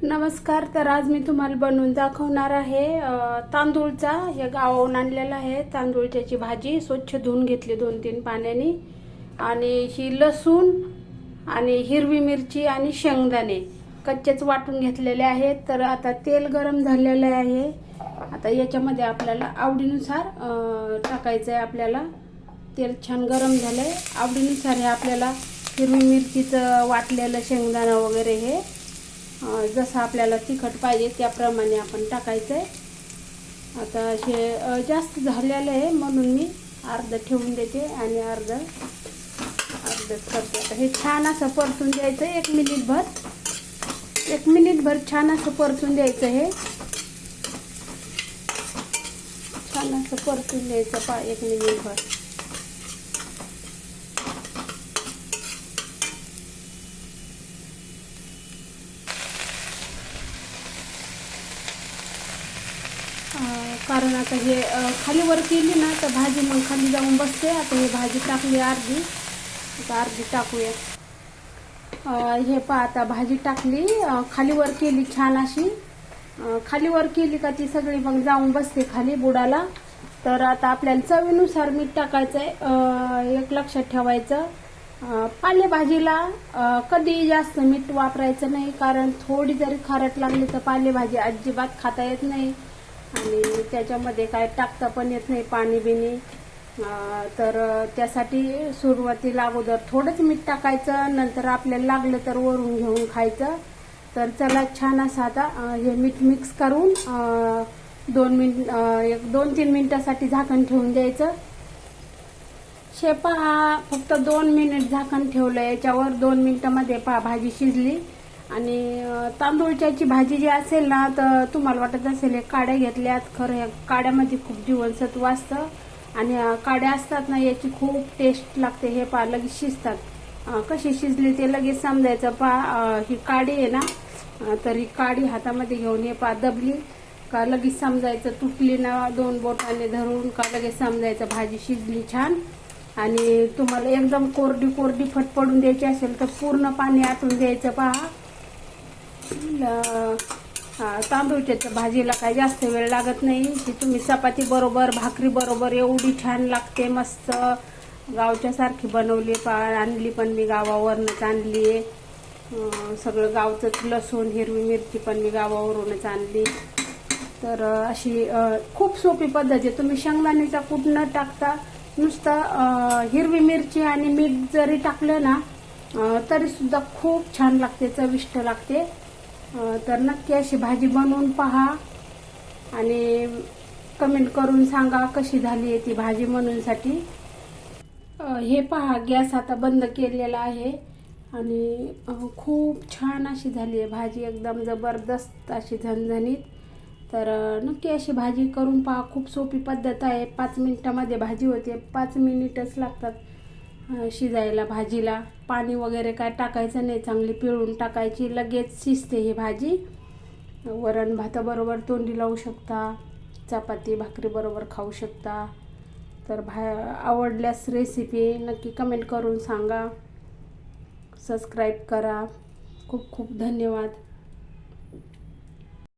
नमस्कार. तर आज मी तुम्हाला बनवून दाखवणार आहे तांदूळचा, हे गावाहून आणलेला आहे तांदूळच्याची भाजी. स्वच्छ धुवून घेतली 2-3 पाण्याने. आणि ही लसूण आणि हिरवी मिरची आणि शेंगदाणे कच्चेच वाटून घेतलेले आहेत. तर आता तेल गरम झालेलं आहे. आता याच्यामध्ये आपल्याला आवडीनुसार टाकायचं आहे. आपल्याला तेल छान गरम झालंय. आवडीनुसार हे आपल्याला हिरवी मिरचीचं वाटलेलं शेंगदाणा वगैरे हे जसं आपल्याला तिखट पाहिजे त्याप्रमाणे आपण टाकायचं आहे. आता हे जास्त झालेलं आहे म्हणून मी अर्ध ठेवून देते आणि अर्धच करते. आता हे छान असं परतून द्यायचं 1 मिनिटभर छान असं परतून द्यायचं. हे छान असं परतून द्यायचं 1 मिनिटभर. कारण आता हे खाली वर केली ना तर भाजी मग खाली जाऊन बसते. आता हे भाजी टाकली अर्धी, आता अर्धी टाकूया. हे पहा, आता भाजी टाकली, खाली वर केली छान अशी. खाली वर केली का ती सगळी मग जाऊन बसते खाली बुडाला. तर आता आपल्याला चवीनुसार मीठ टाकायचं आहे. एक लक्षात ठेवायचं, पालेभाजीला कधी जास्त मीठ वापरायचं नाही, कारण थोडी जरी खारट लागली तर पालेभाजी अजिबात खाता येत नाही आणि त्याच्यामध्ये काय टाकता पण येत नाही पाणी बिनी. तर त्यासाठी सुरुवातीला अगोदर थोडंच मीठ टाकायचं, नंतर आपल्याला लागलं तर वरून घेऊन खायचं. तर चला, छान असं आता हे मीठ मिक्स करून 2-3 मिनिटासाठी झाकण ठेवून द्यायचं. पहा, फक्त 2 मिनिट झाकण ठेवलं याच्यावर. 2 मिनिटामध्ये पहा भाजी शिजली. आणि तांदूळच्याची भाजी जी असेल ना, तर तुम्हाला वाटत असेल हे काड्या घेतल्यात, खरं या काड्यामध्ये खूप जीवनसत्व असतं आणि काड्या असतात ना याची खूप टेस्ट लागते. हे पहा, लगेच शिजतात. कशी शिजली ते लगेच समजायचं. पहा, ही काडी आहे ना, तर ही काडी हातामध्ये घेऊन हे पहा दबली का लगेच समजायचं. तुटली ना 2 बोटाने धरून का लगेच समजायचं भाजी शिजली छान. आणि तुम्हाला एकदम कोरडी फटफडून द्यायची असेल तर पूर्ण पाणी आटून द्यायचं. पहा, तांदूळच्या भाजीला काही जास्त वेळ लागत नाही. ती तुम्ही चपाती बरोबर, भाकरी बरोबर एवढी छान लागते. मस्त गावच्या सारखी बनवली. आणली पण मी गावावरूनच आणली आहे. सगळं गावचंच. लसूण हिरवी मिरची पण मी गावावरूनच आणली. तर अशी खूप सोपी पद्धत आहे. तुम्ही शेंगदाण्याचा कूट न टाकता नुसतं हिरवी मिरची आणि मीठ जरी टाकलं ना तरी सुद्धा खूप छान लागते, चविष्ट लागते. तर नक्की अशी भाजी बनवून पहा आणि कमेंट करून सांगा कशी झाली आहे ती भाजी म्हणूनसाठी. हे पहा, गॅस आता बंद केलेला आहे आणि खूप छान अशी झाली आहे भाजी, एकदम जबरदस्त अशी झणझणीत. तर नक्की अशी भाजी करून पहा. खूप सोपी पद्धत आहे. 5 मिनिटामध्ये भाजी होते. 5 मिनिटच लागतात शिजायला भाजीला. पाणी वगैरे काय टाकायचं नाही, चांगली पिळून टाकायची, लगेच शिजते ही भाजी. वरण भाताबरोबर तोंडी लावू शकता, चपाती भाकरी बरोबर खाऊ शकता. तर आवडल्यास रेसिपी नक्की कमेंट करून सांगा, सबस्क्राईब करा. खूप खूप धन्यवाद.